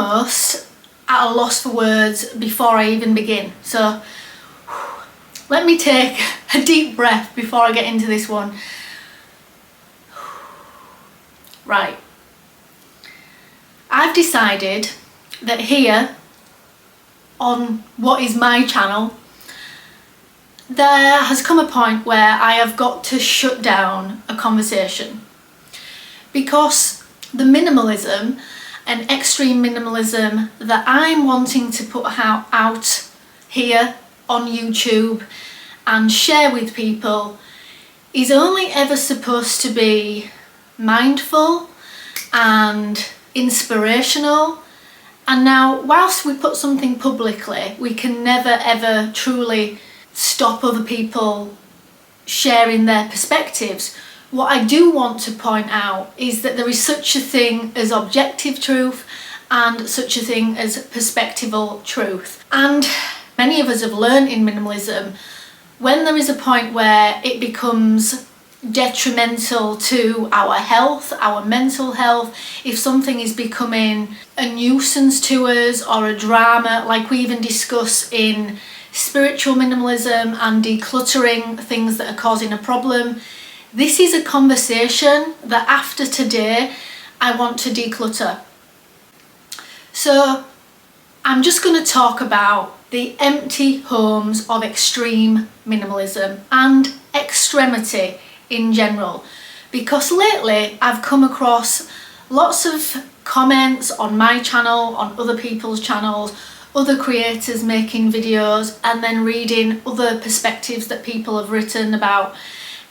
almost at a loss for words before I even begin. So let me take a deep breath before I get into this one. Right. I've decided that here on what is my channel, there has come a point where I have got to shut down a conversation, because the minimalism and extreme minimalism that I'm wanting to put out here on YouTube and share with people is only ever supposed to be mindful and inspirational. And now, whilst we put something publicly, we can never ever truly stop other people sharing their perspectives. What I do want to point out is that there is such a thing as objective truth and such a thing as perspectival truth. And many of us have learned in minimalism, when there is a point where it becomes detrimental to our health, our mental health, if something is becoming a nuisance to us or a drama, like we even discuss in spiritual minimalism and decluttering, things that are causing a problem. This is a conversation that after today I want to declutter. So I'm just going to talk about the empty homes of extreme minimalism and extremity in general, because lately I've come across lots of comments on my channel, on other people's channels, other creators making videos, and then reading other perspectives that people have written about.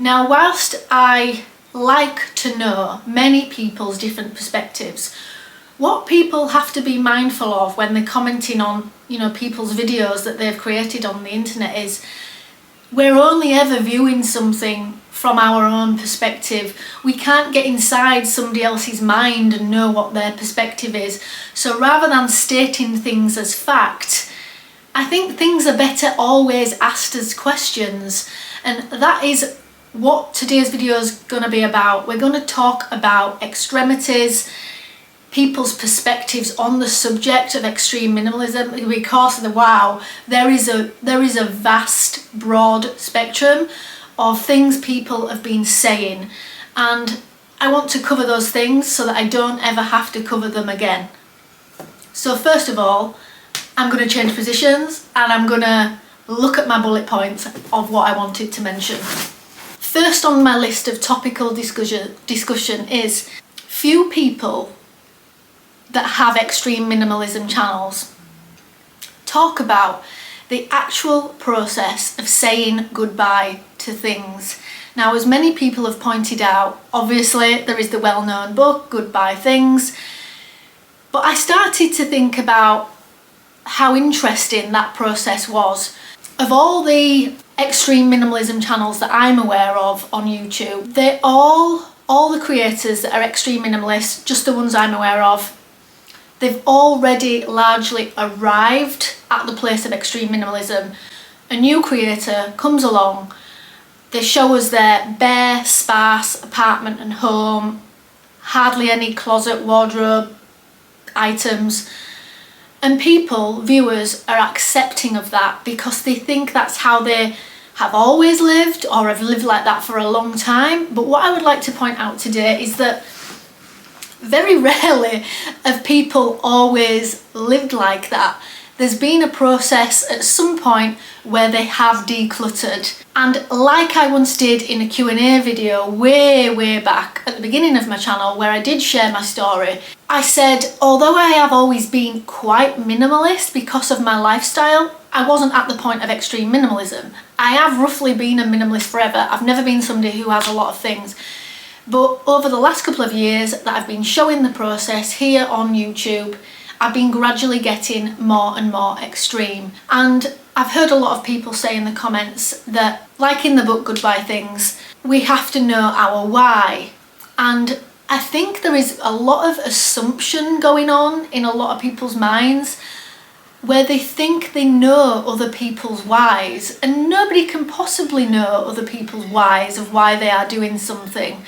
Now, whilst I like to know many people's different perspectives, what people have to be mindful of when they're commenting on, people's videos that they've created on the internet is we're only ever viewing something from our own perspective. We can't get inside somebody else's mind and know what their perspective is. So rather than stating things as fact, I think things are better always asked as questions. And that is what today's video is going to be about. We're going to talk about extremities, people's perspectives on the subject of extreme minimalism, because there is a vast, broad spectrum of things people have been saying, and I want to cover those things so that I don't ever have to cover them again. So first of all, I'm going to change positions and I'm going to look at my bullet points of what I wanted to mention. First on my list of topical discussion is few people that have extreme minimalism channels talk about the actual process of saying goodbye to things. Now, as many people have pointed out, obviously there is the well-known book, Goodbye Things, but I started to think about how interesting that process was. Of all the extreme minimalism channels that I'm aware of on YouTube, they're all the creators that are extreme minimalists, just the ones I'm aware of, they've already largely arrived at the place of extreme minimalism. A new creator comes along, they show us their bare, sparse apartment and home, hardly any closet, wardrobe items, and people, viewers, are accepting of that because they think that's how they have always lived or have lived like that for a long time. But what I would like to point out today is that very rarely have people always lived like that. There's been a process at some point where they have decluttered. And like I once did in a Q&A video way back at the beginning of my channel, where I did share my story, I said, although I have always been quite minimalist because of my lifestyle, I wasn't at the point of extreme minimalism. I have roughly been a minimalist forever. I've never been somebody who has a lot of things. But over the last couple of years that I've been showing the process here on YouTube, I've been gradually getting more and more extreme. And I've heard a lot of people say in the comments that, like in the book Goodbye Things, we have to know our why. And I think there is a lot of assumption going on in a lot of people's minds where they think they know other people's whys, and nobody can possibly know other people's whys of why they are doing something.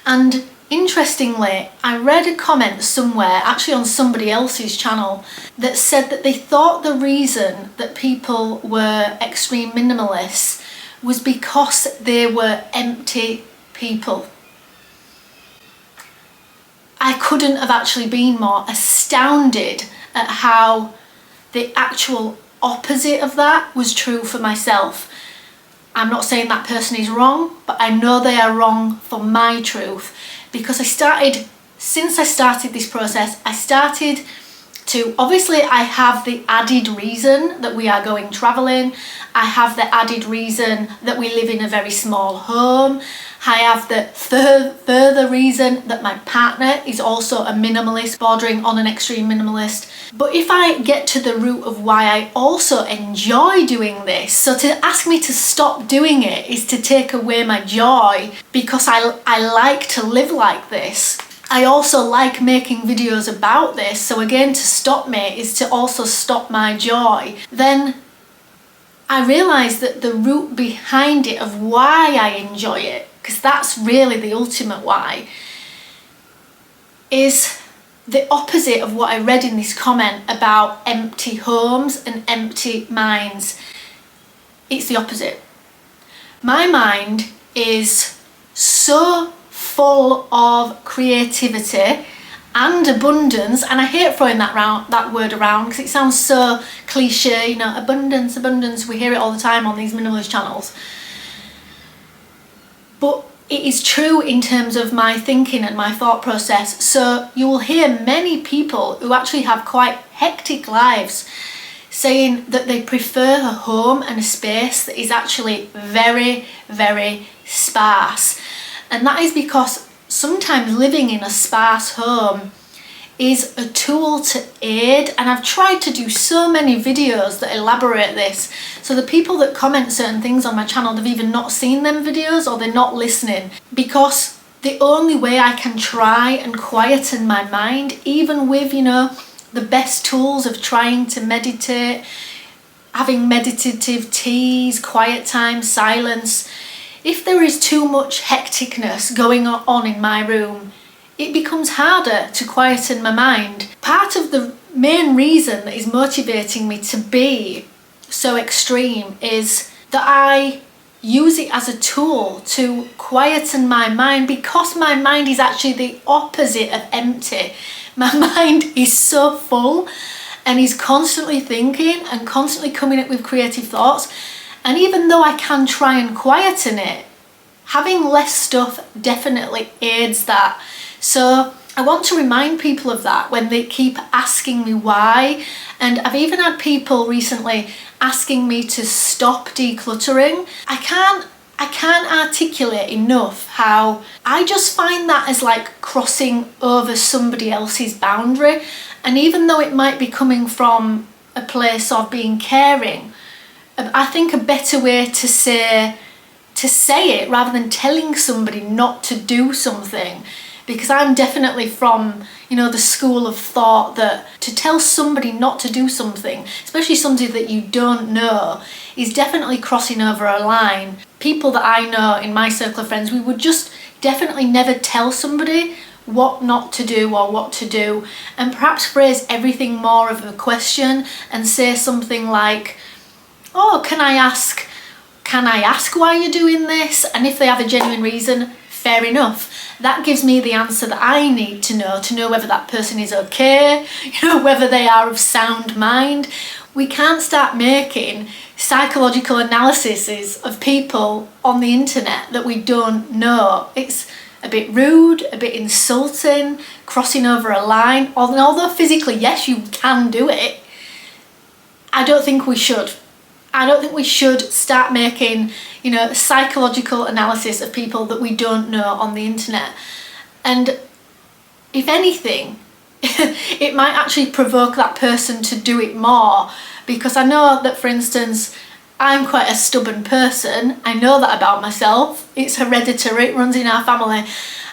And Interestingly, I read a comment somewhere, actually on somebody else's channel, that said that they thought the reason that people were extreme minimalists was because they were empty people. I couldn't have actually been more astounded at how the actual opposite of that was true for myself. I'm not saying that person is wrong, but I know they are wrong for my truth, because since I started this process, obviously I have the added reason that we are going traveling. I have the added reason that we live in a very small home. I have the further reason that my partner is also a minimalist, bordering on an extreme minimalist. But if I get to the root of why I also enjoy doing this, so to ask me to stop doing it is to take away my joy, because I like to live like this. I also like making videos about this, so again, to stop me is to also stop my joy. Then I realised that the root behind it of why I enjoy it, because that's really the ultimate why, is the opposite of what I read in this comment about empty homes and empty minds. It's the opposite. My mind is so full of creativity and abundance, and I hate throwing that word around because it sounds so cliche, you know, abundance, we hear it all the time on these minimalist channels. But it is true in terms of my thinking and my thought process. So you will hear many people who actually have quite hectic lives saying that they prefer a home and a space that is actually very, very sparse. And that is because sometimes living in a sparse home is a tool to aid, and I've tried to do so many videos that elaborate this, so the people that comment certain things on my channel, they've either not seen them videos or they're not listening, because the only way I can try and quieten my mind, even with, you know, the best tools of trying to meditate, having meditative teas, quiet time, silence, if there is too much hecticness going on in my room, it becomes harder to quieten my mind. Part of the main reason that is motivating me to be so extreme is that I use it as a tool to quieten my mind, because my mind is actually the opposite of empty. My mind is so full and is constantly thinking and constantly coming up with creative thoughts. And even though I can try and quieten it, having less stuff definitely aids that. So I want to remind people of that when they keep asking me why. And I've even had people recently asking me to stop decluttering. I can't articulate enough how I just find that as like crossing over somebody else's boundary. And even though it might be coming from a place of being caring, I think a better way to say it rather than telling somebody not to do something, because I'm definitely from, you know, the school of thought that to tell somebody not to do something, especially somebody that you don't know, is definitely crossing over a line. People that I know in my circle of friends, we would just definitely never tell somebody what not to do or what to do, and perhaps phrase everything more of a question and say something like, oh, can I ask why you're doing this? And if they have a genuine reason, fair enough. That gives me the answer that I need to know whether that person is okay, you know, whether they are of sound mind. We can't start making psychological analyses of people on the internet that we don't know. It's a bit rude, a bit insulting, crossing over a line. Although physically, yes, you can do it, I don't think we should. I don't think we should start making, you know, psychological analysis of people that we don't know on the internet. And if anything, it might actually provoke that person to do it more, because I know that, for instance, I'm quite a stubborn person. I know that about myself. It's hereditary, it runs in our family.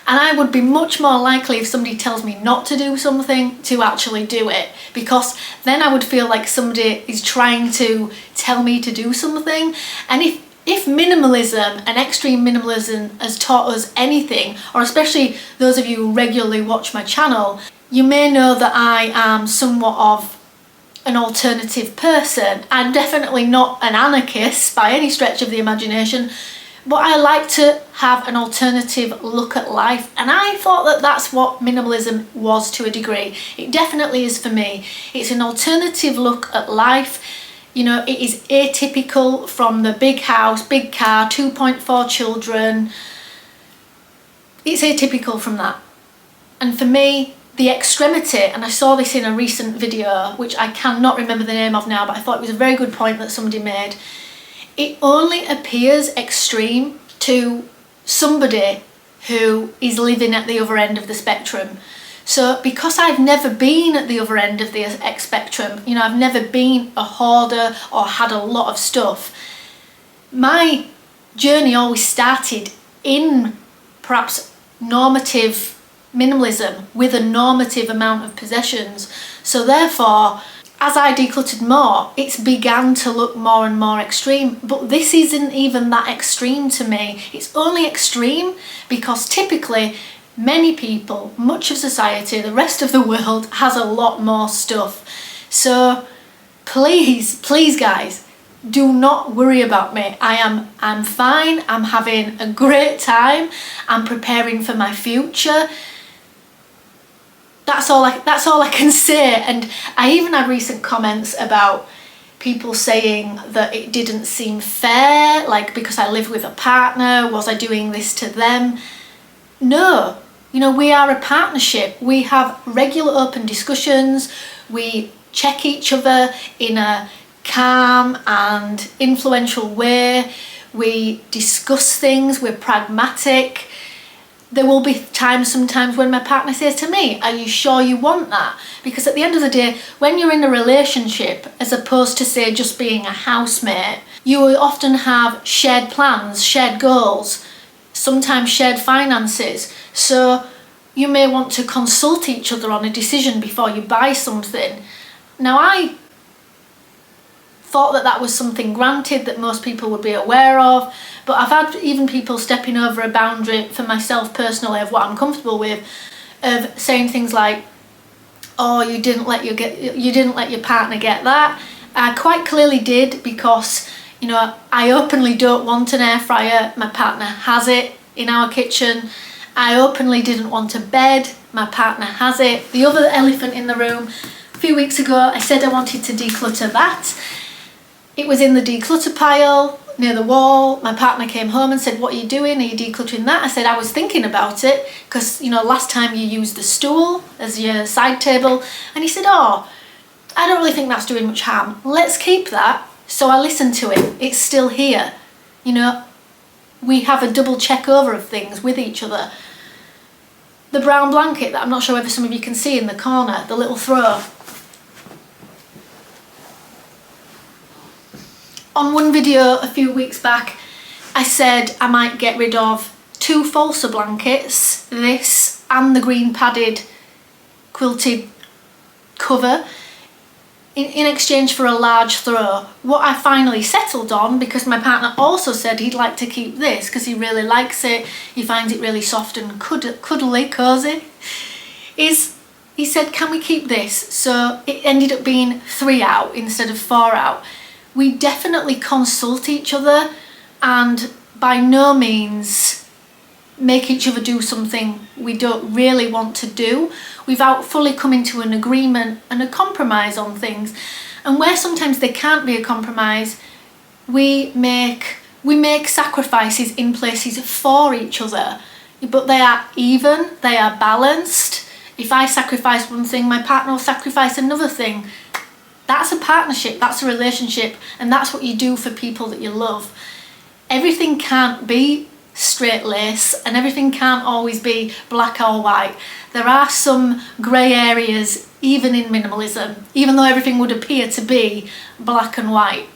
And I would be much more likely, if somebody tells me not to do something, to actually do it, because then I would feel like somebody is trying to tell me to do something. And if minimalism and extreme minimalism has taught us anything, or especially those of you who regularly watch my channel, you may know that I am somewhat of an alternative person. I'm definitely not an anarchist by any stretch of the imagination, but I like to have an alternative look at life, and I thought that that's what minimalism was to a degree. It definitely is for me. It's an alternative look at life. You know, it is atypical from the big house, big car, 2.4 children. It's atypical from that. And for me, the extremity, and I saw this in a recent video, which I cannot remember the name of now, but I thought it was a very good point that somebody made. It only appears extreme to somebody who is living at the other end of the spectrum. So because I've never been at the other end of the spectrum, you know, I've never been a hoarder or had a lot of stuff, my journey always started in perhaps normative minimalism with a normative amount of possessions. So therefore, as I decluttered more, it's began to look more and more extreme, but this isn't even that extreme to me. It's only extreme because typically many people, much of society, the rest of the world has a lot more stuff. So please guys, do not worry about me. I'm fine, I'm having a great time, I'm preparing for my future. That's all I can say. And I even had recent comments about people saying that it didn't seem fair, like because I live with a partner, was I doing this to them? No, you know, we are a partnership. We have regular open discussions. We check each other in a calm and influential way. We discuss things, we're pragmatic. There will be times sometimes when my partner says to me, are you sure you want that? Because at the end of the day, when you're in a relationship, as opposed to say just being a housemate, you will often have shared plans, shared goals, sometimes shared finances. So you may want to consult each other on a decision before you buy something. Now, I thought that was something granted that most people would be aware of, but I've had even people stepping over a boundary for myself personally of what I'm comfortable with, of saying things like, oh, you didn't let your partner get that. I quite clearly did, because, you know, I openly don't want an air fryer. My partner has it in our kitchen. I openly didn't want a bed. My partner has it. The other elephant in the room, a few weeks ago, I said I wanted to declutter that. It was in the declutter pile near the wall. My partner came home and said, what are you doing? Are you decluttering that? I said, I was thinking about it because, you know, last time you used the stool as your side table. And he said, oh, I don't really think that's doing much harm. Let's keep that. So I listened to it. It's still here. You know, we have a double check over of things with each other. The brown blanket that I'm not sure whether some of you can see in the corner, the little throw. On one video a few weeks back, I said I might get rid of 2 falsa blankets, this and the green padded quilted cover, in exchange for a large throw. What I finally settled on, because my partner also said he'd like to keep this because he really likes it, he finds it really soft and cuddly, cosy, is he said, can we keep this? So it ended up being 3 out instead of 4 out. We definitely consult each other and by no means make each other do something we don't really want to do without fully coming to an agreement and a compromise on things. And where sometimes there can't be a compromise, we make sacrifices in places for each other, but they are even, they are balanced. If I sacrifice one thing, my partner will sacrifice another thing. That's a partnership, that's a relationship, and that's what you do for people that you love. Everything can't be straight lace and everything can't always be black or white. There are some grey areas even in minimalism, even though everything would appear to be black and white.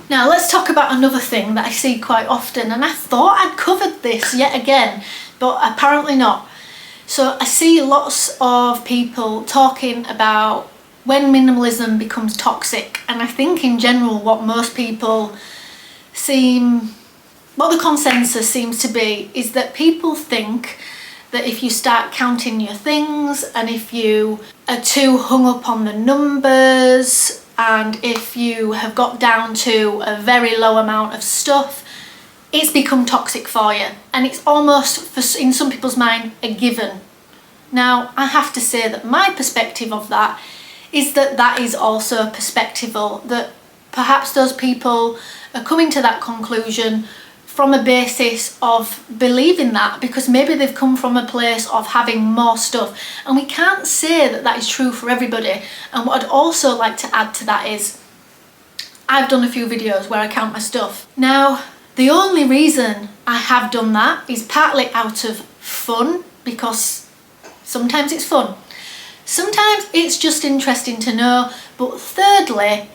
Now let's talk about another thing that I see quite often, and I thought I'd covered this yet again, but apparently not. So I see lots of people talking about when minimalism becomes toxic, and I think in general what most people what the consensus seems to be is that people think that if you start counting your things, and if you are too hung up on the numbers, and if you have got down to a very low amount of stuff, it's become toxic for you. And it's almost, in some people's mind, a given. Now, I have to say that my perspective of that is that that is also a perspective that perhaps those people are coming to that conclusion from a basis of believing that, because maybe they've come from a place of having more stuff, and we can't say that that is true for everybody. And what I'd also like to add to that is I've done a few videos where I count my stuff. Now, the only reason I have done that is partly out of fun, because sometimes it's fun, sometimes it's just interesting to know, but thirdly,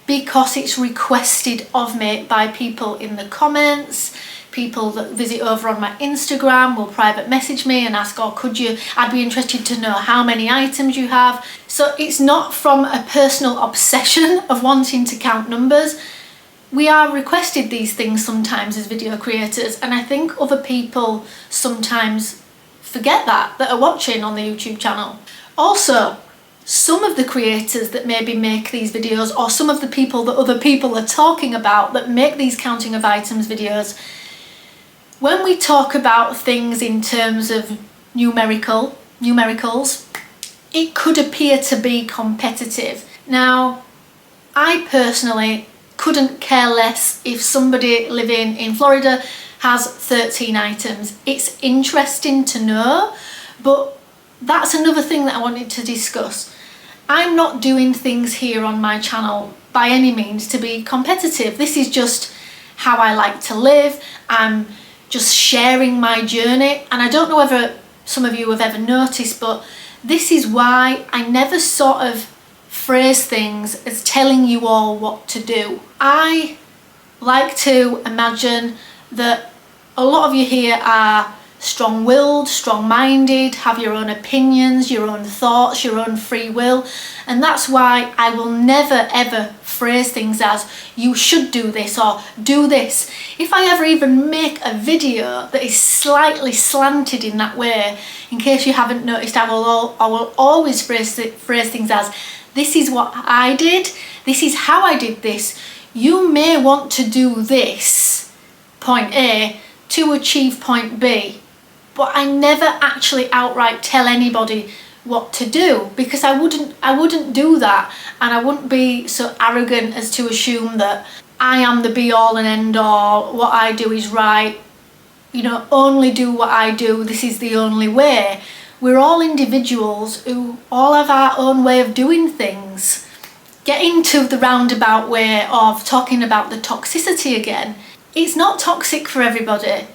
because it's requested of me by people in the comments. People that visit over on my Instagram will private message me and ask, oh, I'd be interested to know how many items you have. So it's not from a personal obsession of wanting to count numbers. We are requested these things sometimes as video creators, and I think other people sometimes forget that are watching on the YouTube channel. Also, some of the creators that maybe make these videos, or some of the people that other people are talking about that make these counting of items videos, when we talk about things in terms of numericals, it could appear to be competitive. Now, I personally couldn't care less if somebody living in Florida has 13 items. It's interesting to know, but that's another thing that I wanted to discuss. I'm not doing things here on my channel by any means to be competitive. This is just how I like to live. I'm just sharing my journey, and I don't know whether some of you have ever noticed, but this is why I never sort of phrase things as telling you all what to do. I like to imagine that a lot of you here are strong-willed, strong-minded, have your own opinions, your own thoughts, your own free will, and that's why I will never ever phrase things as you should do this or do this. If I ever even make a video that is slightly slanted in that way, in case you haven't noticed, I will always phrase things as this is what I did, this is how I did this, you may want to do this, point A, to achieve point B. But I never actually outright tell anybody what to do, because I wouldn't do that, and I wouldn't be so arrogant as to assume that I am the be all and end all, what I do is right, only do what I do, this is the only way. We're all individuals who all have our own way of doing things. Getting to the roundabout way of talking about the toxicity again, it's not toxic for everybody.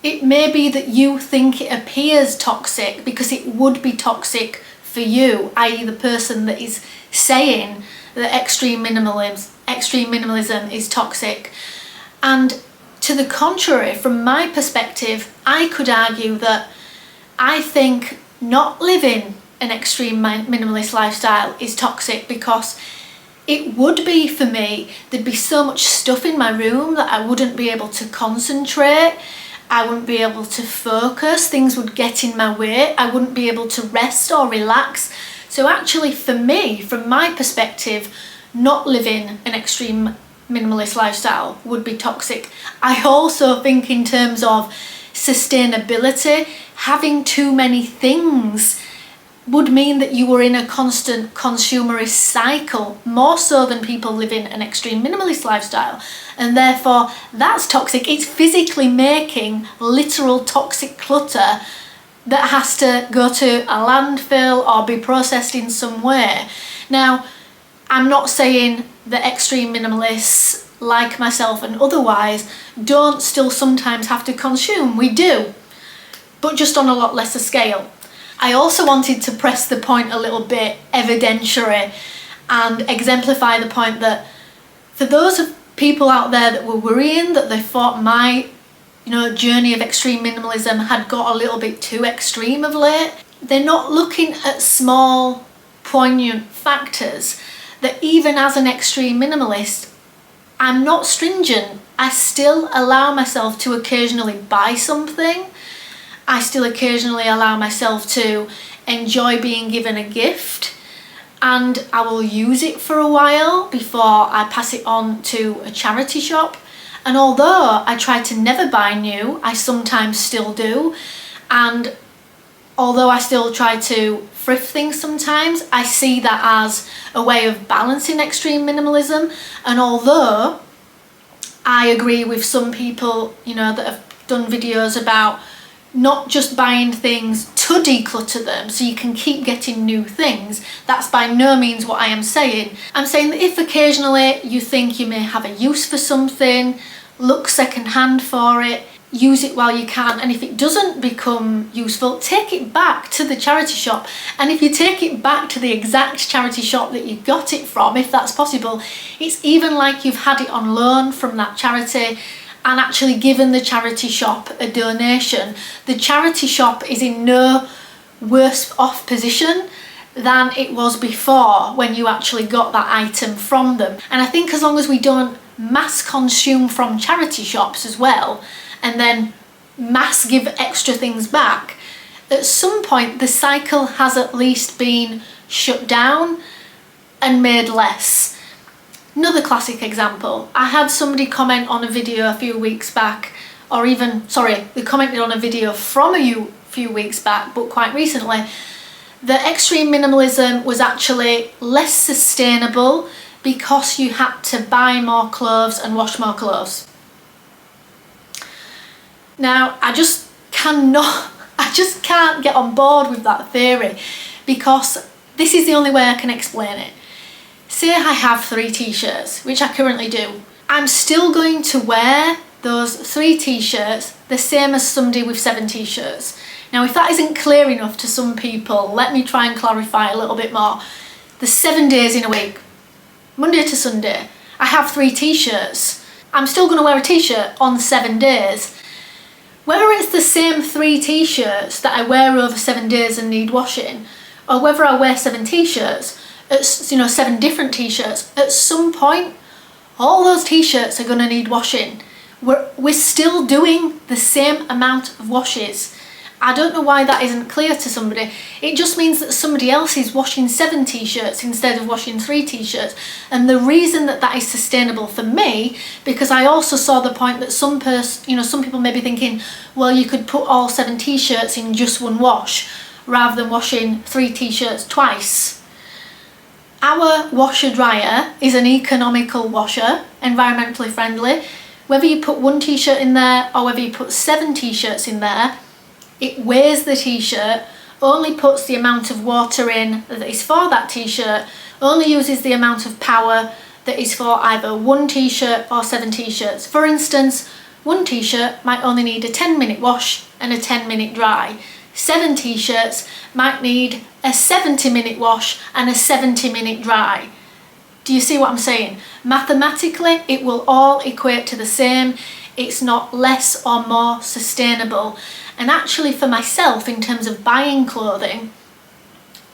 It may be that you think it appears toxic because it would be toxic for you, i.e. the person that is saying that extreme minimalism is toxic. And to the contrary, from my perspective, I could argue that I think not living an extreme minimalist lifestyle is toxic, because it would be for me, there'd be so much stuff in my room that I wouldn't be able to concentrate. I wouldn't be able to focus, things would get in my way, I wouldn't be able to rest or relax. So actually for me, from my perspective, not living an extreme minimalist lifestyle would be toxic. I also think in terms of sustainability, having too many things would mean that you were in a constant consumerist cycle, more so than people living an extreme minimalist lifestyle, and therefore that's toxic. It's physically making literal toxic clutter that has to go to a landfill or be processed in some way. Now, I'm not saying that extreme minimalists like myself and otherwise don't still sometimes have to consume. We do, but just on a lot lesser scale. I also wanted to press the point a little bit evidentiary and exemplify the point that for those of people out there that were worrying that they thought my journey of extreme minimalism had got a little bit too extreme of late, they're not looking at small, poignant factors that even as an extreme minimalist, I'm not stringent. I still allow myself to occasionally buy something. I still occasionally allow myself to enjoy being given a gift, and I will use it for a while before I pass it on to a charity shop. And although I try to never buy new, I sometimes still do. And although I still try to thrift things sometimes, I see that as a way of balancing extreme minimalism. And although I agree with some people, that have done videos about not just buying things to declutter them so you can keep getting new things, that's by no means what I am saying. I'm saying that if occasionally you think you may have a use for something, look secondhand for it, use it while you can, and if it doesn't become useful, take it back to the charity shop. And if you take it back to the exact charity shop that you got it from, if that's possible, it's even like you've had it on loan from that charity and actually given the charity shop a donation. The charity shop is in no worse off position than it was before when you actually got that item from them. And I think as long as we don't mass consume from charity shops as well, and then mass give extra things back, at some point the cycle has at least been shut down and made less. Another classic example, I had somebody comment on a video a few weeks back, they commented on a video from a few weeks back, but quite recently, that extreme minimalism was actually less sustainable because you had to buy more clothes and wash more clothes. Now, I just can't get on board with that theory, because this is the only way I can explain it. Say I have 3 t-shirts, which I currently do. I'm still going to wear those 3 t-shirts the same as somebody with 7 t-shirts. Now, if that isn't clear enough to some people, let me try and clarify a little bit more. There's 7 days in a week, Monday to Sunday. I have 3 t-shirts. I'm still going to wear a t-shirt on 7 days. Whether it's the same 3 t-shirts that I wear over 7 days and need washing, or whether I wear 7 t-shirts, 7 different t-shirts, at some point all those t-shirts are going to need washing. We're still doing the same amount of washes. I don't know why that isn't clear to somebody. It just means that somebody else is washing 7 t-shirts instead of washing 3 t-shirts. And the reason that is sustainable for me, because I also saw the point that some people may be thinking, well, you could put all 7 t-shirts in just one wash rather than washing 3 t-shirts twice. Our washer dryer is an economical washer, environmentally friendly. Whether you put 1 t-shirt in there or whether you put 7 t-shirts in there, it weighs the t-shirt, only puts the amount of water in that is for that t-shirt, only uses the amount of power that is for either 1 t-shirt or 7 t-shirts. For instance, 1 t-shirt might only need a 10-minute wash and a 10-minute dry. 7 t-shirts might need a 70-minute wash and a 70-minute dry. Do you see what I'm saying? Mathematically, it will all equate to the same. It's not less or more sustainable. And actually for myself, in terms of buying clothing,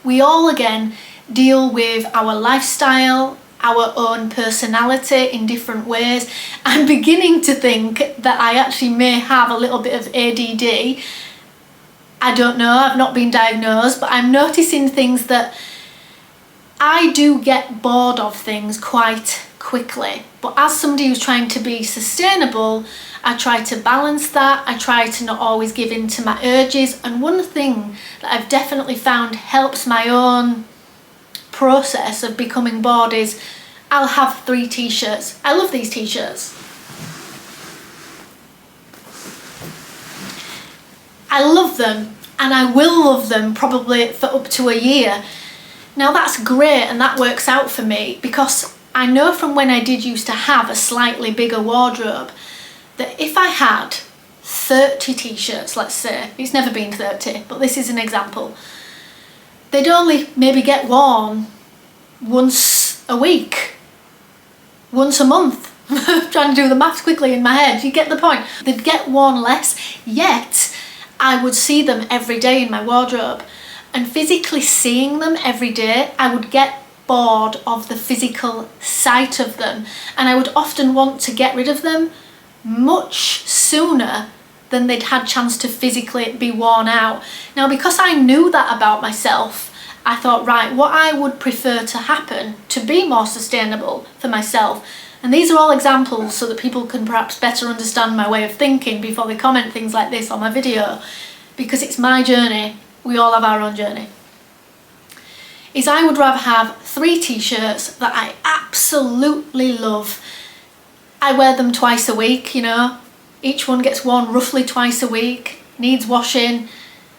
we all again deal with our lifestyle, our own personality in different ways. I'm beginning to think that I actually may have a little bit of ADD. I don't know, I've not been diagnosed, but I'm noticing things that I do get bored of things quite quickly. But as somebody who's trying to be sustainable, I try to balance that. I try to not always give in to my urges. And one thing that I've definitely found helps my own process of becoming bored is I'll have 3 t-shirts. I love these t-shirts. I love them, and I will love them probably for up to a year. Now that's great, and that works out for me, because I know from when I did used to have a slightly bigger wardrobe that if I had 30 t-shirts, let's say, it's never been 30, but this is an example, they'd only maybe get worn once a week, once a month. I'm trying to do the maths quickly in my head, you get the point. They'd get worn less, yet I would see them every day in my wardrobe, and physically seeing them every day, I would get bored of the physical sight of them, and I would often want to get rid of them much sooner than they'd had chance to physically be worn out. Now, because I knew that about myself, I thought, right, what I would prefer to happen to be more sustainable for myself, and these are all examples so that people can perhaps better understand my way of thinking before they comment things like this on my video, because it's my journey. We all have our own journey. Is I would rather have 3 t-shirts that I absolutely love. I wear them twice a week, you know. Each one gets worn roughly twice a week, needs washing.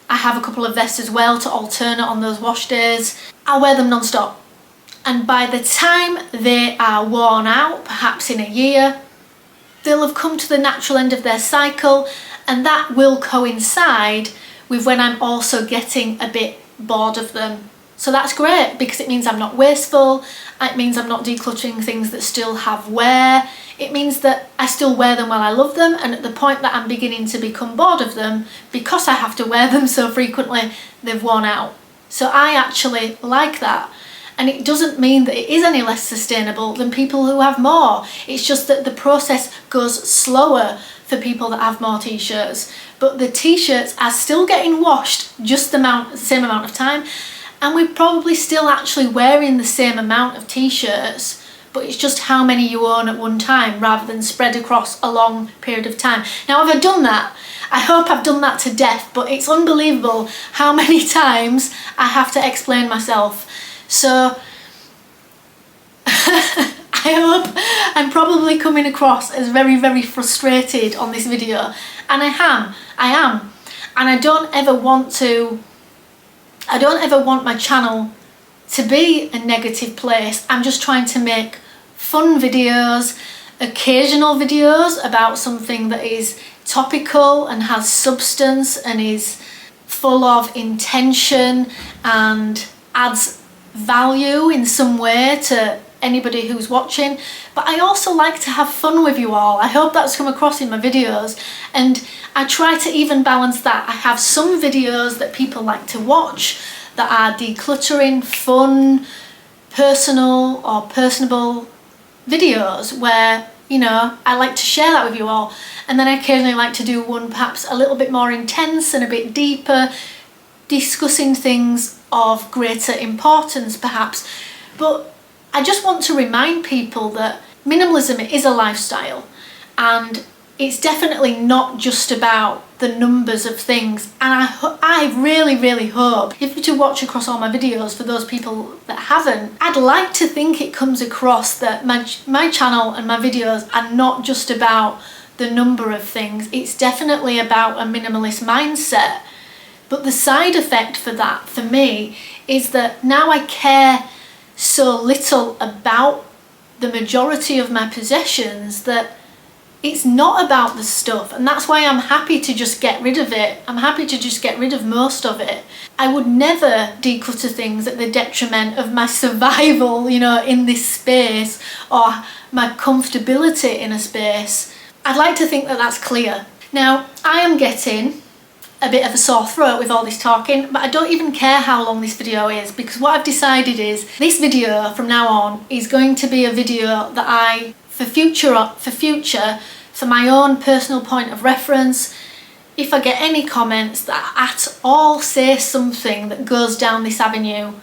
I have a couple of vests as well to alternate on those wash days. I wear them non-stop. And by the time they are worn out, perhaps in a year, they'll have come to the natural end of their cycle, and that will coincide with when I'm also getting a bit bored of them. So that's great, because it means I'm not wasteful, it means I'm not decluttering things that still have wear, it means that I still wear them while I love them, and at the point that I'm beginning to become bored of them, because I have to wear them so frequently, they've worn out. So I actually like that. And it doesn't mean that it is any less sustainable than people who have more. It's just that the process goes slower for people that have more t-shirts. But the t-shirts are still getting washed just the same amount of time. And we're probably still actually wearing the same amount of t-shirts, but it's just how many you own at one time rather than spread across a long period of time. Now, have I done that? I hope I've done that to death, but it's unbelievable how many times I have to explain myself. So I hope I'm probably coming across as very, very frustrated on this video, and I am, and I don't ever want my channel to be a negative place. I'm just trying to make fun videos, occasional videos about something that is topical and has substance and is full of intention and adds value in some way to anybody who's watching. But I also like to have fun with you all. I hope that's come across in my videos, and I try to even balance that. I have some videos that people like to watch that are decluttering, fun, personal or personable videos where, you know, I like to share that with you all, and then I occasionally like to do one perhaps a little bit more intense and a bit deeper, discussing things of greater importance perhaps. But I just want to remind people that minimalism is a lifestyle, and it's definitely not just about the numbers of things. And I really, really hope, if you to watch across all my videos, for those people that haven't, I'd like to think it comes across that my channel and my videos are not just about the number of things. It's definitely about a minimalist mindset. But the side effect for that, for me, is that now I care so little about the majority of my possessions that it's not about the stuff, and that's why I'm happy to just get rid of it. I'm happy to just get rid of most of it. I would never declutter things at the detriment of my survival, you know, in this space, or my comfortability in a space. I'd like to think that that's clear. Now, I am getting a bit of a sore throat with all this talking, but I don't even care how long this video is, because what I've decided is this video from now on is going to be a video that for my own personal point of reference, if I get any comments that at all say something that goes down this avenue,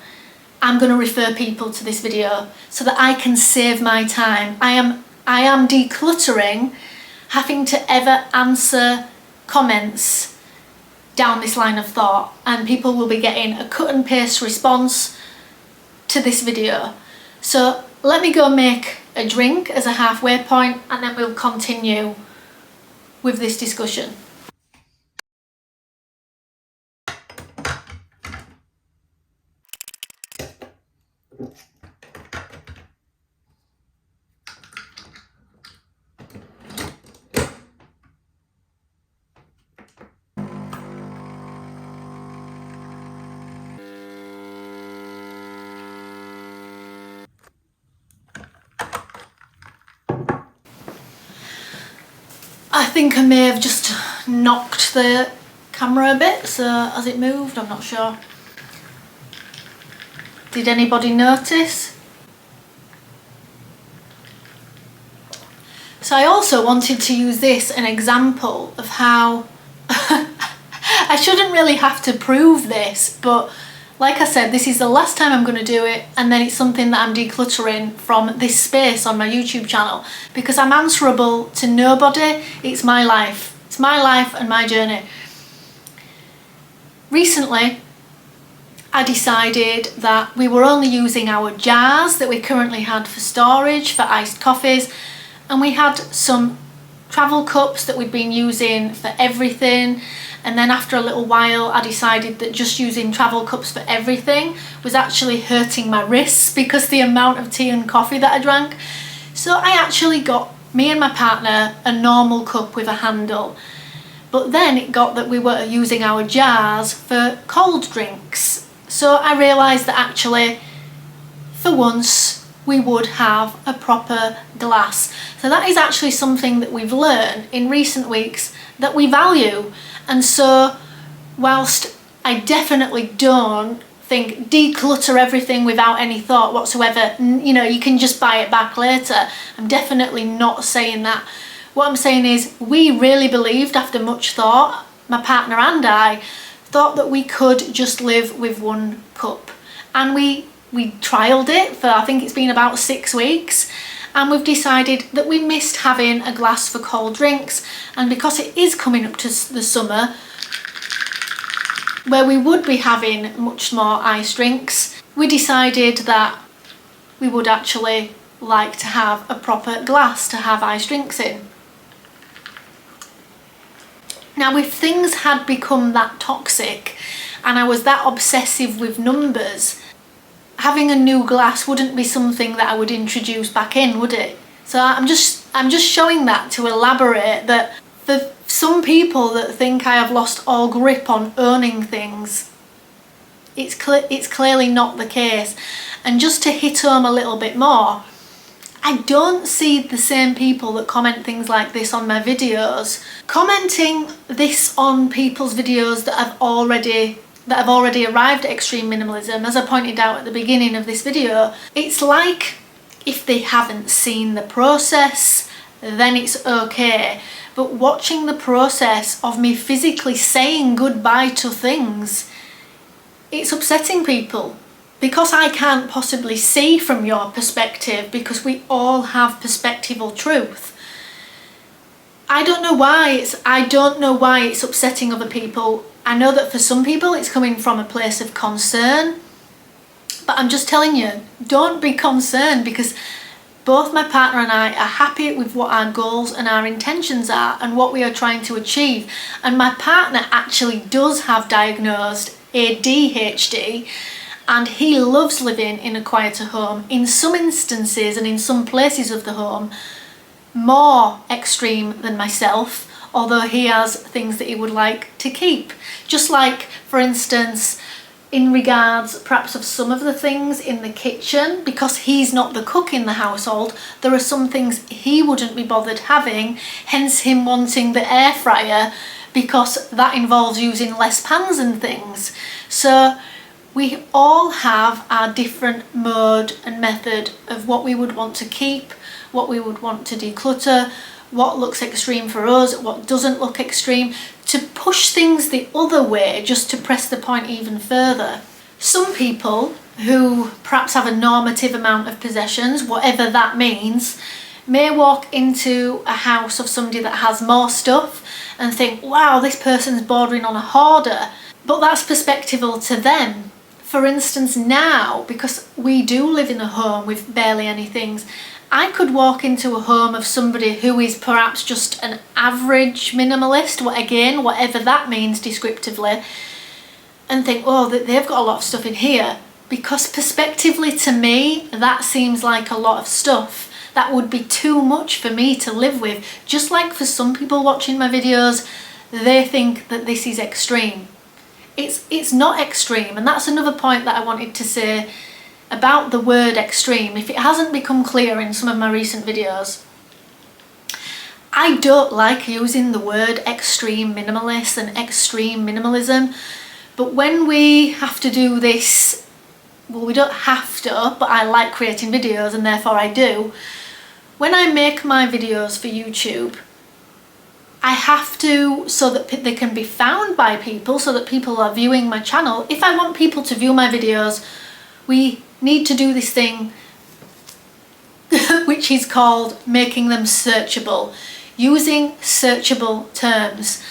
I'm going to refer people to this video so that I can save my time. I am decluttering having to ever answer comments down this line of thought, and people will be getting a cut and paste response to this video. So let me go make a drink as a halfway point, and then we'll continue with this discussion. I think I may have just knocked the camera a bit, so as it moved, I'm not sure. Did anybody notice? So I also wanted to use this an example of how I shouldn't really have to prove this, but like I said, this is the last time I'm going to do it, and then it's something that I'm decluttering from this space on my YouTube channel, because I'm answerable to nobody. It's my life. It's my life and my journey. Recently, I decided that we were only using our jars that we currently had for storage, for iced coffees, and we had some travel cups that we'd been using for everything. And then after a little while, I decided that just using travel cups for everything was actually hurting my wrists because the amount of tea and coffee that I drank. So I actually got, me and my partner, a normal cup with a handle. But then it got that we were using our jars for cold drinks. So I realised that actually, for once, we would have a proper glass. So that is actually something that we've learned in recent weeks that we value. And so, whilst I definitely don't think declutter everything without any thought whatsoever, you know, you can just buy it back later. I'm definitely not saying that. What I'm saying is, we really believed after much thought, my partner and I, thought that we could just live with one cup. And we trialled it for, I think it's been about 6 weeks. And we've decided that we missed having a glass for cold drinks, and because it is coming up to the summer where we would be having much more iced drinks, we decided that we would actually like to have a proper glass to have iced drinks in. Now, if things had become that toxic and I was that obsessive with numbers, having a new glass wouldn't be something that I would introduce back in, would it? So I'm just showing that to elaborate that for some people that think I have lost all grip on owning things, it's clearly not the case. And just to hit home a little bit more, I don't see the same people that comment things like this on my videos commenting this on people's videos that have already arrived at extreme minimalism. As I pointed out at the beginning of this video, it's like if they haven't seen the process, then it's okay. But watching the process of me physically saying goodbye to things, it's upsetting people. Because I can't possibly see from your perspective, because we all have perspectival truth. I don't know why it's upsetting other people. I know that for some people it's coming from a place of concern, but I'm just telling you, don't be concerned, because both my partner and I are happy with what our goals and our intentions are and what we are trying to achieve. And my partner actually does have diagnosed ADHD, and he loves living in a quieter home. In some instances and in some places of the home, more extreme than myself, although he has things that he would like to keep. Just like, for instance, in regards perhaps of some of the things in the kitchen, because he's not the cook in the household, there are some things he wouldn't be bothered having, hence him wanting the air fryer, because that involves using less pans and things. So we all have our different mode and method of what we would want to keep, what we would want to declutter, what looks extreme for us, what doesn't look extreme, to push things the other way, just to press the point even further. Some people who perhaps have a normative amount of possessions, whatever that means, may walk into a house of somebody that has more stuff and think, wow, this person's bordering on a hoarder. But that's perspectival to them. For instance, now, because we do live in a home with barely any things, I could walk into a home of somebody who is perhaps just an average minimalist, again, whatever that means descriptively, and think, oh, they've got a lot of stuff in here. Because perspectively to me, that seems like a lot of stuff. That would be too much for me to live with. Just like for some people watching my videos, they think that this is extreme. It's not extreme, and that's another point that I wanted to say about the word extreme, if it hasn't become clear in some of my recent videos. I don't like using the word extreme minimalist and extreme minimalism, but when we have to do this, well, we don't have to, but I like creating videos and therefore I do. when I make my videos for YouTube, I have to, so that they can be found by people, so that people are viewing my channel. If I want people to view my videos, we need to do this thing which is called making them searchable, using searchable terms.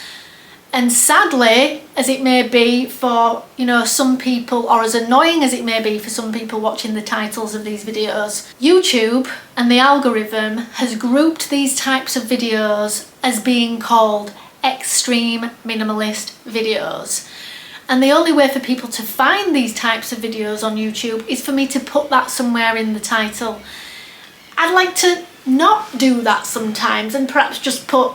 And sadly, as it may be for, some people, or as annoying as it may be for some people watching the titles of these videos, YouTube and the algorithm has grouped these types of videos as being called extreme minimalist videos. And the only way for people to find these types of videos on YouTube is for me to put that somewhere in the title. I'd like to not do that sometimes and perhaps just put,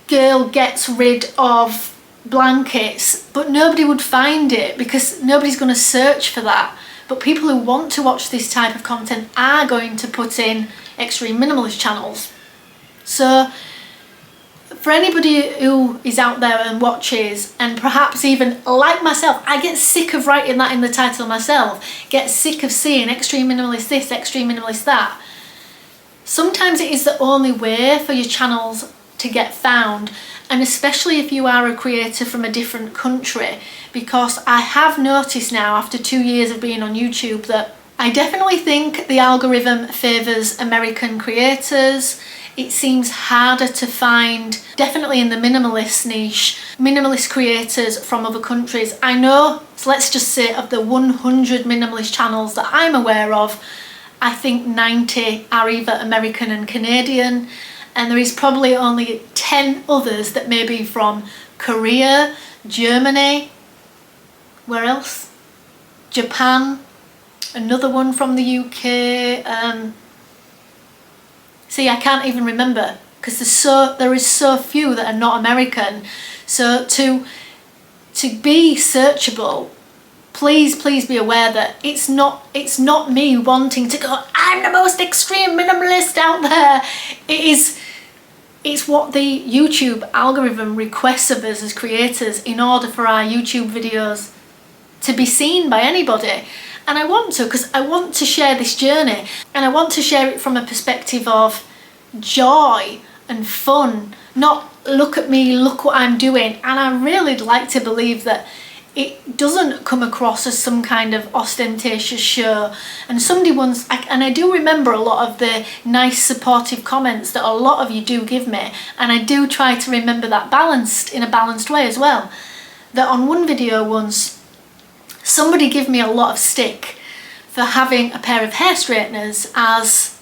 girl gets rid of blankets, but nobody would find it because nobody's going to search for that. But people who want to watch this type of content are going to put in extreme minimalist channels. So for anybody who is out there and watches, and perhaps even like myself, I get sick of writing that in the title myself, get sick of seeing extreme minimalist this, extreme minimalist that. Sometimes it is the only way for your channels to get found, and especially if you are a creator from a different country, because I have noticed now after 2 years of being on YouTube that I definitely think the algorithm favours American creators. It seems harder to find, definitely in the minimalist niche, minimalist creators from other countries. I know, so let's just say of the 100 minimalist channels that I'm aware of, I think 90 are either American and Canadian, and there is probably only 10 others that may be from Korea, Germany, where else? Japan, another one from the UK. See, I can't even remember because there is so few that are not American. So to be searchable, please be aware that it's not me wanting to go, I'm the most extreme minimalist out there. It's what the YouTube algorithm requests of us as creators in order for our YouTube videos to be seen by anybody. And I want to, because I want to share this journey, and I want to share it from a perspective of joy and fun, not look at me, look what I'm doing. And I really like to believe that it doesn't come across as some kind of ostentatious show. And somebody once, and I do remember a lot of the nice supportive comments that a lot of you do give me, and I do try to remember that in a balanced way as well. That on one video once, somebody gave me a lot of stick for having a pair of hair straighteners as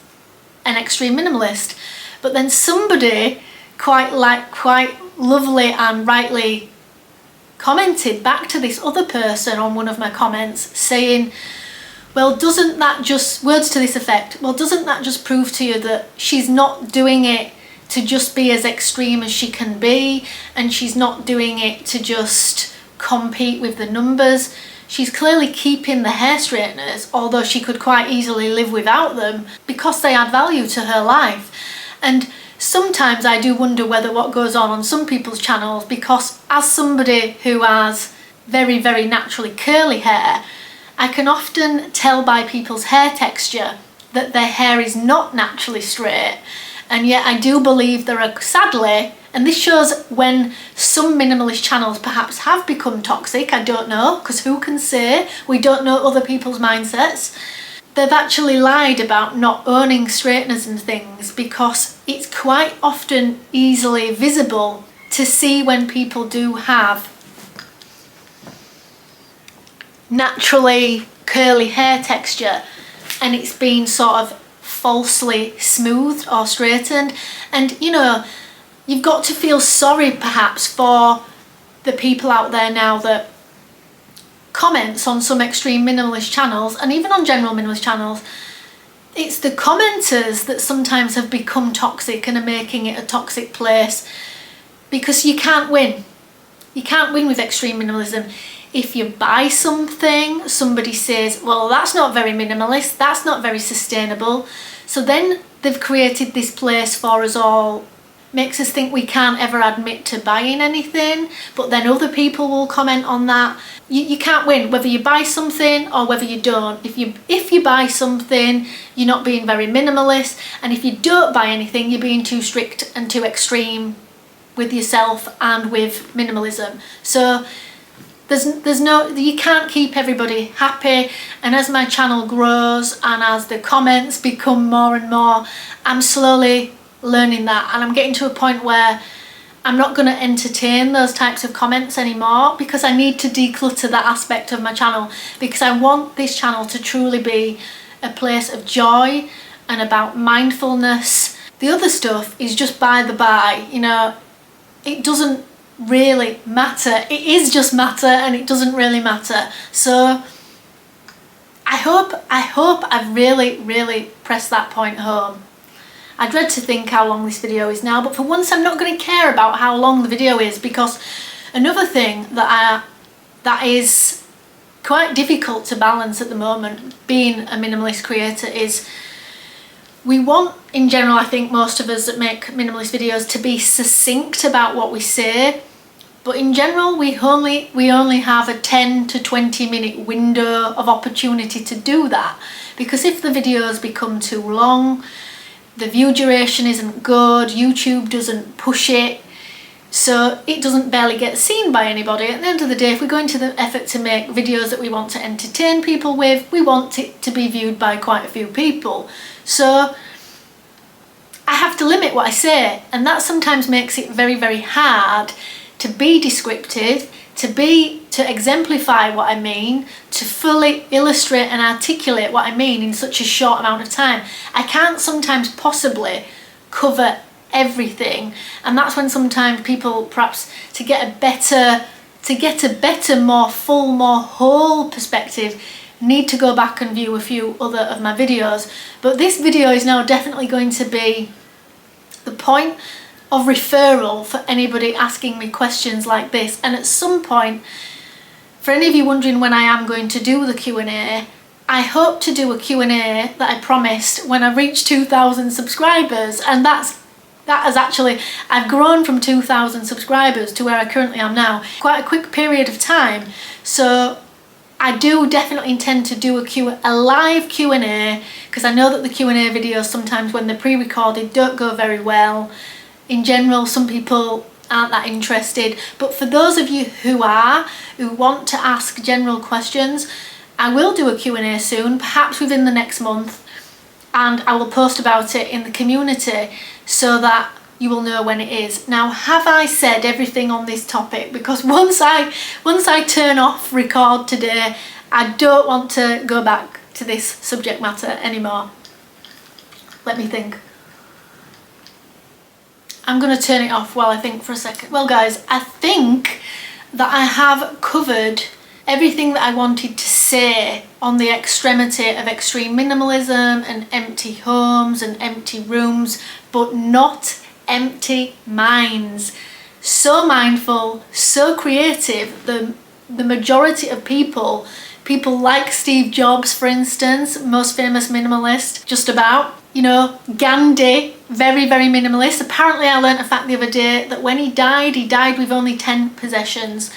an extreme minimalist, but then somebody quite lovely and rightly commented back to this other person on one of my comments saying, well, doesn't that just, words to this effect, well, doesn't that just prove to you that she's not doing it to just be as extreme as she can be, and she's not doing it to just compete with the numbers? She's clearly keeping the hair straighteners, although she could quite easily live without them, because they add value to her life. And sometimes I do wonder whether what goes on some people's channels, because as somebody who has very, very naturally curly hair, I can often tell by people's hair texture that their hair is not naturally straight. And yet I do believe there are, sadly, and this shows when some minimalist channels perhaps have become toxic, I don't know, because who can say? We don't know other people's mindsets. They've actually lied about not owning straighteners and things, because it's quite often easily visible to see when people do have naturally curly hair texture and it's been sort of falsely smoothed or straightened. And you know, you've got to feel sorry perhaps for the people out there now that comments on some extreme minimalist channels, and even on general minimalist channels, it's the commenters that sometimes have become toxic and are making it a toxic place, because you can't win. You can't win with extreme minimalism. If you buy something, somebody says, well, that's not very minimalist, that's not very sustainable. So then they've created this place for us all makes us think we can't ever admit to buying anything, but then other people will comment on that. You can't win, whether you buy something or whether you don't. If you buy something, you're not being very minimalist, and if you don't buy anything, you're being too strict and too extreme with yourself and with minimalism. So you can't keep everybody happy, and as my channel grows and as the comments become more and more, I'm slowly learning that, and I'm getting to a point where I'm not going to entertain those types of comments anymore, because I need to declutter that aspect of my channel, because I want this channel to truly be a place of joy and about mindfulness. The other stuff is just by the by, you know, it doesn't really matter. It is just matter, and it doesn't really matter. So I hope I've really pressed that point home. I dread to think how long this video is now, but for once I'm not going to care about how long the video is, because another thing that is quite difficult to balance at the moment, being a minimalist creator, is we want, in general, I think most of us that make minimalist videos, to be succinct about what we say, but in general we only have a 10 to 20 minute window of opportunity to do that, because if the videos become too long, the view duration isn't good, YouTube doesn't push it, so it doesn't barely get seen by anybody. At the end of the day, if we go into the effort to make videos that we want to entertain people with, we want it to be viewed by quite a few people. So I have to limit what I say, and that sometimes makes it very hard to be descriptive, to exemplify what I mean, to fully illustrate and articulate what I mean in such a short amount of time. I can't sometimes possibly cover everything, and that's when sometimes people, perhaps to get a better, more full, more whole perspective, need to go back and view a few other of my videos. But this video is now definitely going to be the point of referral for anybody asking me questions like this. And at some point, for any of you wondering when I am going to do the Q&A, I hope to do a Q&A that I promised when I reach 2,000 subscribers, and that has actually, I've grown from 2,000 subscribers to where I currently am now, quite a quick period of time. So I do definitely intend to do a live Q&A, because I know that the Q&A videos sometimes when they're pre-recorded don't go very well. In general, some people aren't that interested, but for those of you who want to ask general questions, I will do a Q&A soon, perhaps within the next month, and I will post about it in the community so that you will know when it is. Now, have I said everything on this topic? Because once I turn off record today, I don't want to go back to this subject matter anymore. Let me think. I'm going to turn it off while I think for a second. Well guys, I think that I have covered everything that I wanted to say on the extremity of extreme minimalism and empty homes and empty rooms, but not empty minds. So mindful, so creative. The majority of people like Steve Jobs, for instance, most famous minimalist, just about. You know, Gandhi, very minimalist. Apparently I learnt a fact the other day that when he died with only 10 possessions.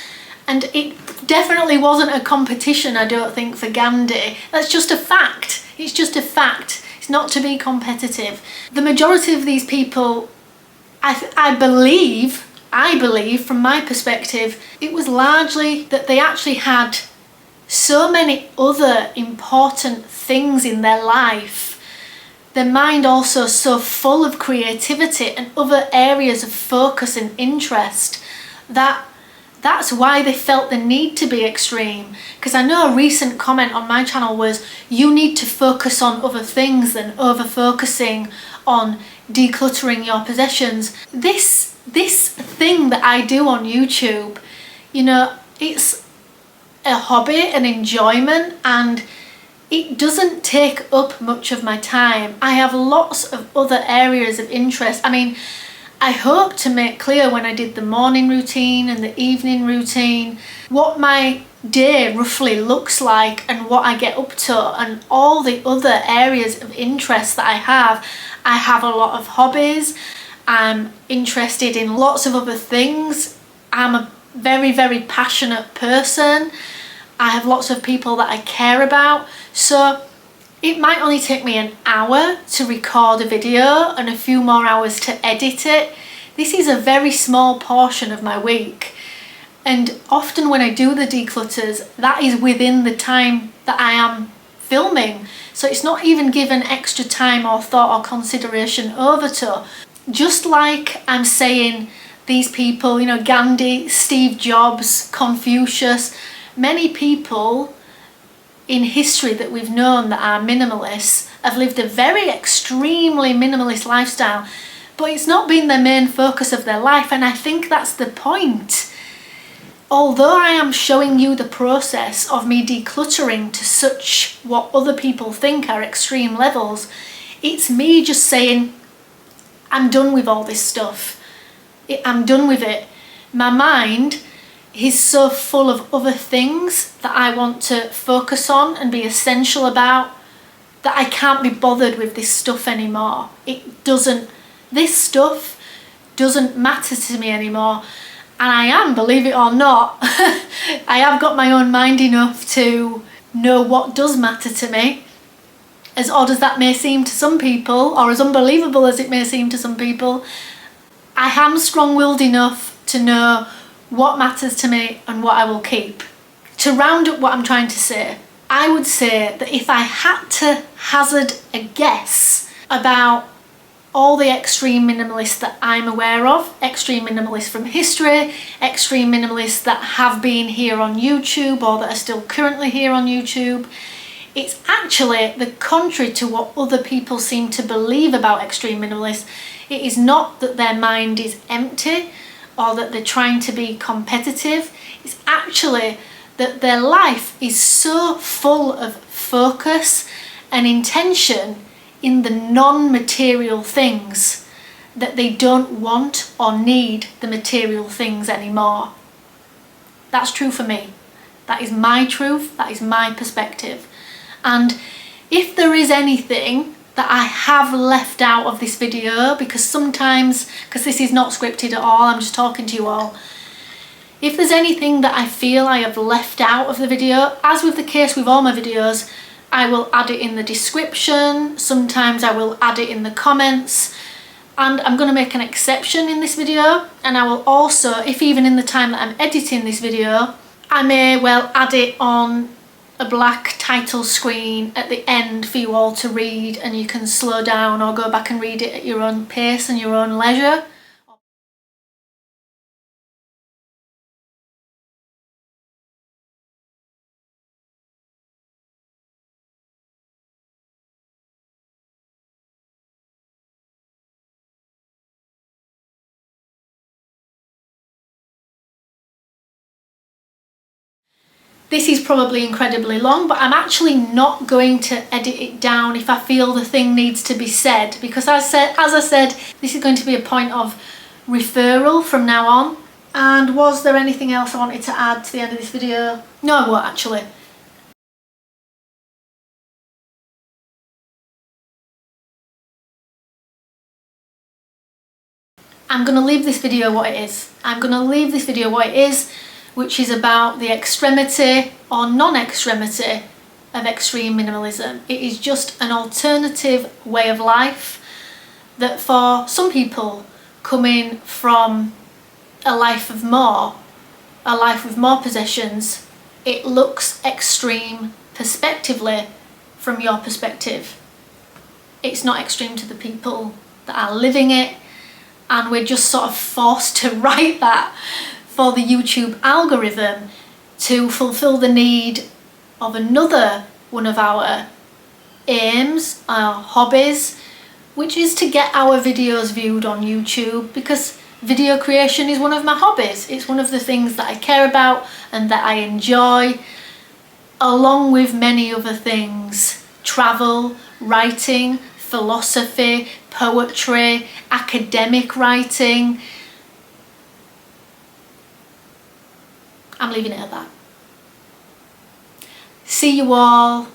And it definitely wasn't a competition, I don't think, for Gandhi. That's just a fact. It's just a fact. It's not to be competitive. The majority of these people, I believe, from my perspective, it was largely that they actually had so many other important things in their life. Their mind also so full of creativity and other areas of focus and interest that's why they felt the need to be extreme. Because I know a recent comment on my channel was, you need to focus on other things than over focusing on decluttering your possessions. This thing that I do on YouTube, you know, it's a hobby, an enjoyment, and it doesn't take up much of my time. I have lots of other areas of interest. I mean, I hope to make clear when I did the morning routine and the evening routine what my day roughly looks like and what I get up to and all the other areas of interest that I have. I have a lot of hobbies. I'm interested in lots of other things. I'm a very, very passionate person. I have lots of people that I care about. So it might only take me an hour to record a video and a few more hours to edit it. This is a very small portion of my week. And often when I do the declutters, that is within the time that I am filming. So it's not even given extra time or thought or consideration over to. Just like I'm saying these people, you know, Gandhi, Steve Jobs, Confucius, many people in history that we've known that are minimalists have lived a very extremely minimalist lifestyle, but it's not been the main focus of their life, and I think that's the point. Although I am showing you the process of me decluttering to such what other people think are extreme levels, it's me just saying, I'm done with all this stuff. I'm done with it. My mind is so full of other things that I want to focus on and be essential about that I can't be bothered with this stuff anymore. This stuff doesn't matter to me anymore. And I am, believe it or not, I have got my own mind enough to know what does matter to me. As odd as that may seem to some people, or as unbelievable as it may seem to some people, I am strong-willed enough to know what matters to me and what I will keep. To round up what I'm trying to say, I would say that if I had to hazard a guess about all the extreme minimalists that I'm aware of, extreme minimalists from history, extreme minimalists that have been here on YouTube or that are still currently here on YouTube, it's actually the contrary to what other people seem to believe about extreme minimalists. It is not that their mind is empty or that they're trying to be competitive. It's actually that their life is so full of focus and intention in the non-material things that they don't want or need the material things anymore. That's true for me. That is my truth, that is my perspective. And if there is anything that I have left out of this video, because sometimes, because this is not scripted at all, I'm just talking to you all, if there's anything that I feel I have left out of the video, as with the case with all my videos, I will add it in the description, sometimes I will add it in the comments, and I'm going to make an exception in this video, and I will also, if even in the time that I'm editing this video, I may well add it on a black title screen at the end for you all to read, and you can slow down or go back and read it at your own pace and your own leisure. This is probably incredibly long, but I'm actually not going to edit it down if I feel the thing needs to be said, because as I said, this is going to be a point of referral from now on. And was there anything else I wanted to add to the end of this video? No, I won't actually. I'm going to leave this video what it is. I'm going to leave this video what it is, which is about the extremity or non-extremity of extreme minimalism. It is just an alternative way of life that for some people coming from a life with more possessions, it looks extreme perspectively from your perspective. It's not extreme to the people that are living it, and we're just sort of forced to write that for the YouTube algorithm to fulfill the need of another one of our aims, our hobbies, which is to get our videos viewed on YouTube, because video creation is one of my hobbies. It's one of the things that I care about and that I enjoy, along with many other things: travel, writing, philosophy, poetry, academic writing. I'm leaving it at that. See you all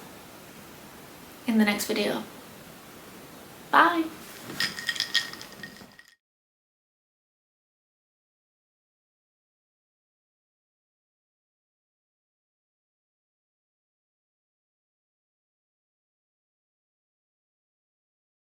in the next video. Bye.